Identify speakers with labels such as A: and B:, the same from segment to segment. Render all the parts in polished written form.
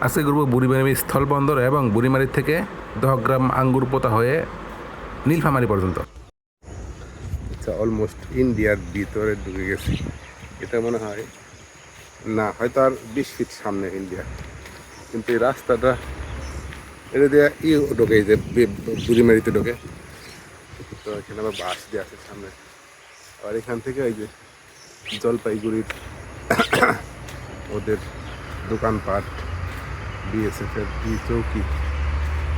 A: আজকে ঘুরবো বুড়িমারি স্থলবন্দর এবং বুড়িমারি থেকে দহগ্রাম আঙ্গুর পোতা হয়ে নীলফামারী পর্যন্ত।
B: আচ্ছা, অলমোস্ট ইন্ডিয়ার ভিতরে ঢুকে গেছি। এটা মনে হয় না, হয়তো আর 20 ফিট সামনে ইন্ডিয়া, কিন্তু এই রাস্তাটা এটা দিয়ে ঢোকে, এই যে বুড়িমারিতে ঢোকে। তো এখানে আবার বাস দিয়ে আছে সামনে। আর এখান থেকে এই যে জলপাইগুড়ির ওদের দোকানপাট, বিএসএফ এর চৌকি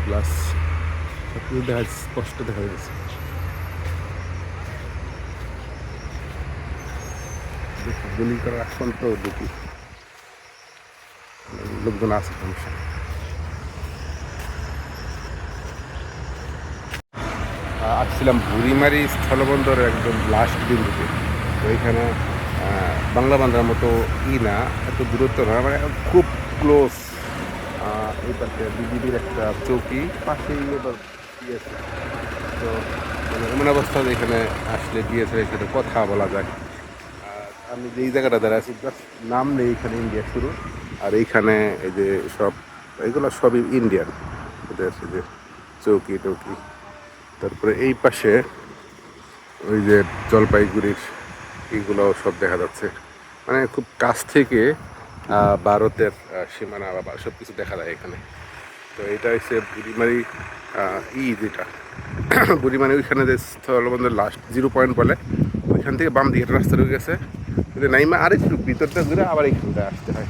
B: প্লাস দেখা স্পষ্ট দেখা যাচ্ছে। গুলি করার আক্রান্ত দেখি লোকজন আছে সমস্যা। আসছিলাম বুড়িমারি স্থলবন্দর একদম লাস্ট বিন্দুতে। তো এখানে বাংলা বান্ধার মতো না, এত দূরত্ব না, মানে খুব ক্লোজ। এই পাশে বিজিবির একটা চৌকি, পাশেই এবার বিএসএফ। তো মানে এমন অবস্থা যে এখানে আসলে বিএসএফের সাথে কথা বলা যায়। আমি যেই জায়গাটা দাঁড়া আছি নাম নেই, এখানে ইন্ডিয়া শুরু। আর এইখানে এই যে সব এগুলো সবই ইন্ডিয়ান, ওদের যে চৌকি টৌকি। তারপরে এই পাশে ওই যে জলপাইগুড়ির এইগুলো সব দেখা যাচ্ছে, মানে খুব কাছ থেকে ভারতের সীমানা বা সব কিছু দেখা যায় এখানে। তো এটা হচ্ছে বুড়িমারি যেটা বুড়িমারি ওইখানে যে স্থলবন্দর লাস্ট 0 পয়েন্ট বলে, ওইখান থেকে বাম দিকে একটা রাস্তা ঢুকে গেছে। নাইমা আর একটু ভিতরটা ঘুরে আবার এইখানটায় আসতে হয়।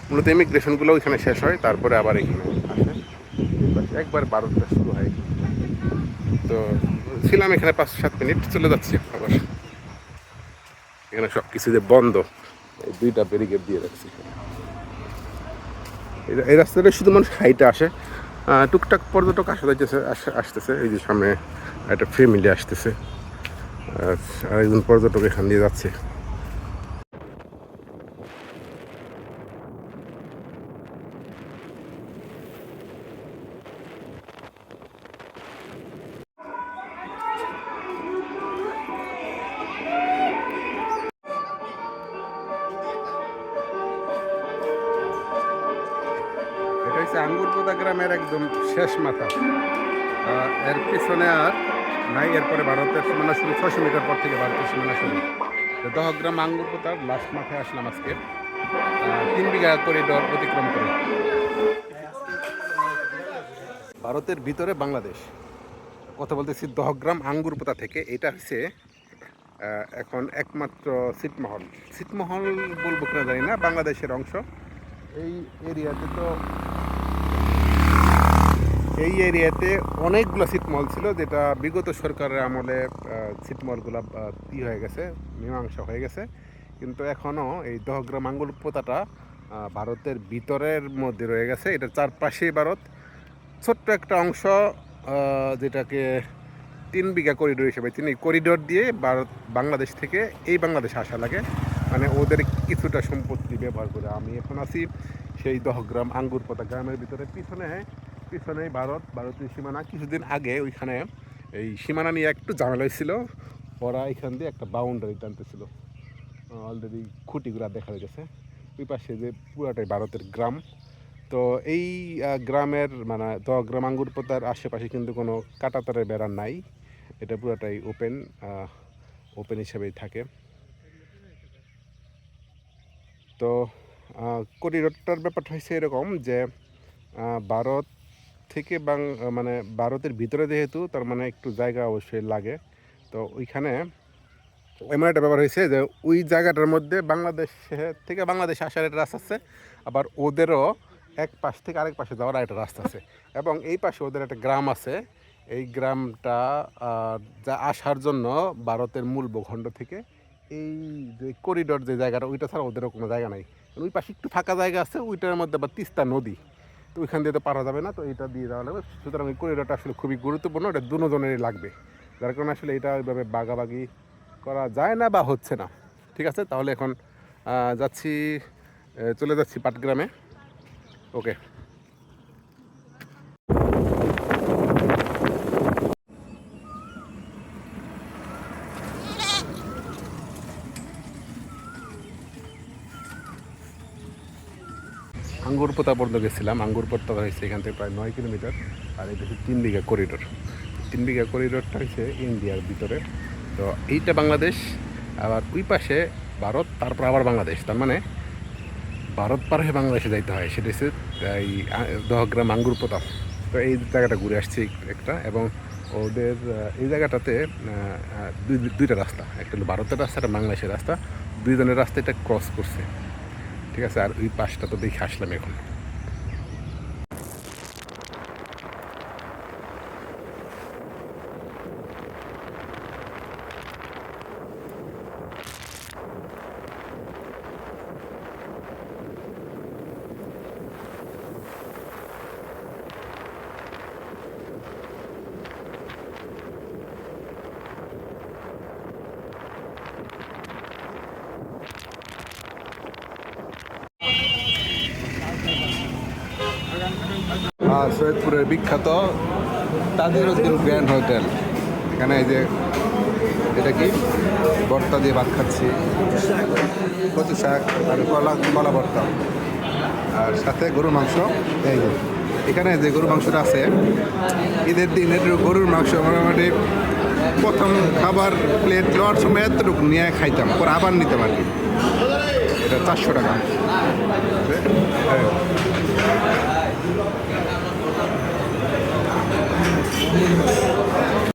B: মূলত ইমিগ্রেশনগুলো ওইখানে শেষ হয়, তারপরে আবার এখানে আসে। একবার ভারতটা শুরু হয়। তো ছিলাম এখানে 5-7 মিনিট, চলে যাচ্ছি আবার। এখানে সব কিছু যে বন্ধ, দুইটা ব্যারিকেড দিয়ে রাখছি। এই রাস্তাটা শুধু মানুষ হাইটে আসে, টুকটাক পর্যটক আসতেছে। এই যে সামনে একটা ফ্যামিলি আসতেছে, আর একজন পর্যটক এখান দিয়ে যাচ্ছে। এটা হচ্ছে আঙ্গুরপোতা গ্রামের একদম শেষ মাথা। এর পিছনে আর নাই, এরপরে ভারতের সীমানা শুরু। 600 মিটার পর থেকে ভারতের সীমানা শুরু। তো দহগ্রাম আঙ্গুরপোতার লাস্ট মাথায় আসলাম আজকে, 3 বিঘা করিডর অতিক্রম করে। ভারতের ভিতরে বাংলাদেশ। কথা বলতেছি দহগ্রাম আঙ্গুরপোতা থেকে। এটা হচ্ছে এখন একমাত্র ছিটমহল। ছিটমহল বলবো কিনা জানি না, বাংলাদেশের অংশ। এই এরিয়াতে তো এই এরিয়াতে অনেকগুলো ছিটমহল ছিল, যেটা বিগত সরকারের আমলে ছিটমহলগুলো হয়ে গেছে, মীমাংসা হয়ে গেছে। কিন্তু এখনও এই দহগ্রাম আঙ্গুরপোতাটা ভারতের ভিতরের মধ্যে রয়ে গেছে। এটার চারপাশেই ভারত। ছোট্ট একটা অংশ যেটাকে 3 বিঘা করিডোর হিসেবে চিনি। করিডোর দিয়ে ভারত বাংলাদেশ থেকে এই বাংলাদেশে আসা লাগে, মানে ওদের কিছুটা সম্পত্তি ব্যবহার করে। আমি এখন আছি সেই দহগ্রাম আঙ্গুরপোতা গ্রামের ভিতরে। পিছনেই ভারতীয় সীমানা। কিছুদিন আগে ওইখানে এই সীমানা নিয়ে একটু ঝামেলা হয়েছিল। ওরা এখান দিয়ে একটা বাউন্ডারি টানতেছিল, অলরেডি খুঁটিগুলা দেখা গেছে। ওই পাশে যে পুরাটাই ভারতের গ্রাম। তো এই গ্রামের মানে দহগ্রাম আঙ্গুরপোতার আশেপাশে কিন্তু কোনো কাঁটাতারের বেড়া নাই। এটা পুরোটাই ওপেন হিসেবেই থাকে। তো করিডোরটার ব্যাপারটা হয়েছে এরকম যে ভারত থেকে মানে ভারতের ভিতরে যেহেতু, তার মানে একটু জায়গা অবশ্যই লাগে। তো ওইখানে এমন একটা ব্যাপার হয়েছে যে ওই জায়গাটার মধ্যে বাংলাদেশে আসার একটা রাস্তা আছে, আবার ওদেরও এক পাশ থেকে আরেক পাশে যাওয়ার একটা রাস্তা আছে। এবং এই পাশে ওদের একটা গ্রাম আছে। এই গ্রামটা যা আসার জন্য ভারতের মূল ভূখণ্ড থেকে এই যে করিডোর যে জায়গাটা, ওইটা ছাড়া ওদেরও কোনো জায়গা নাই। ওই পাশে একটু ফাঁকা জায়গা আছে, ওইটার মধ্যে আবার তিস্তা নদী। তো ওইখান দিয়ে তো পারা যাবে না, তো এটা দিয়ে যাওয়া লাগবে। সুতরাং এই করিডোরটা আসলে খুবই গুরুত্বপূর্ণ, এটা দুজনেরই লাগবে। যার কারণে আসলে এটা ওইভাবে বাগাবাগি করা যায় না বা হচ্ছে না। ঠিক আছে, তাহলে এখন চলে যাচ্ছি পাটগ্রামে। ওকে। আঙ্গুর পোতা পর্যন্ত গেছিলাম। আঙ্গুর পোতা হয়েছে এখান থেকে প্রায় 9 কিলোমিটার। আর এটা হচ্ছে 3 বিঘা করিডোর। 3 বিঘা করিডোরটা হচ্ছে ইন্ডিয়ার ভিতরে। তো এইটা বাংলাদেশ, আবার ওই পাশে ভারত, তারপর আবার বাংলাদেশ। তার মানে ভারত পার হয়ে বাংলাদেশে যাইতে হয়। সেটা হচ্ছে এই 10 গ্রাম আঙ্গুর পোতা। তো এই জায়গাটা ঘুরে আসছি একটা, এবং ওদের এই জায়গাটাতে দুইটা রাস্তা, একটা হলো ভারতের রাস্তা, একটা বাংলাদেশের রাস্তা। দুইজনের রাস্তা এটা ক্রস করছে, ঠিক আছে। আর ওই পাশটা তো দেখে আসলাম এখন। সৈয়দপুরের বিখ্যাত তাজউদ্দিন গ্র্যান্ড হোটেল। এখানে এই যে এটা কি ভর্তা দিয়ে ভাত খাচ্ছি, কচু শাক আর কলা ভর্তা, আর সাথে গরুর মাংস। এই যে এখানে যে গরুর মাংসটা আছে, ঈদের দিন গরুর মাংস মোটামুটি প্রথম খাবার প্লেট লওয়ার সময় এতটুকু নিয়ে খাইতাম, পর আবার নিতাম আর কি। এটা 400 টাকা। হ্যাঁ।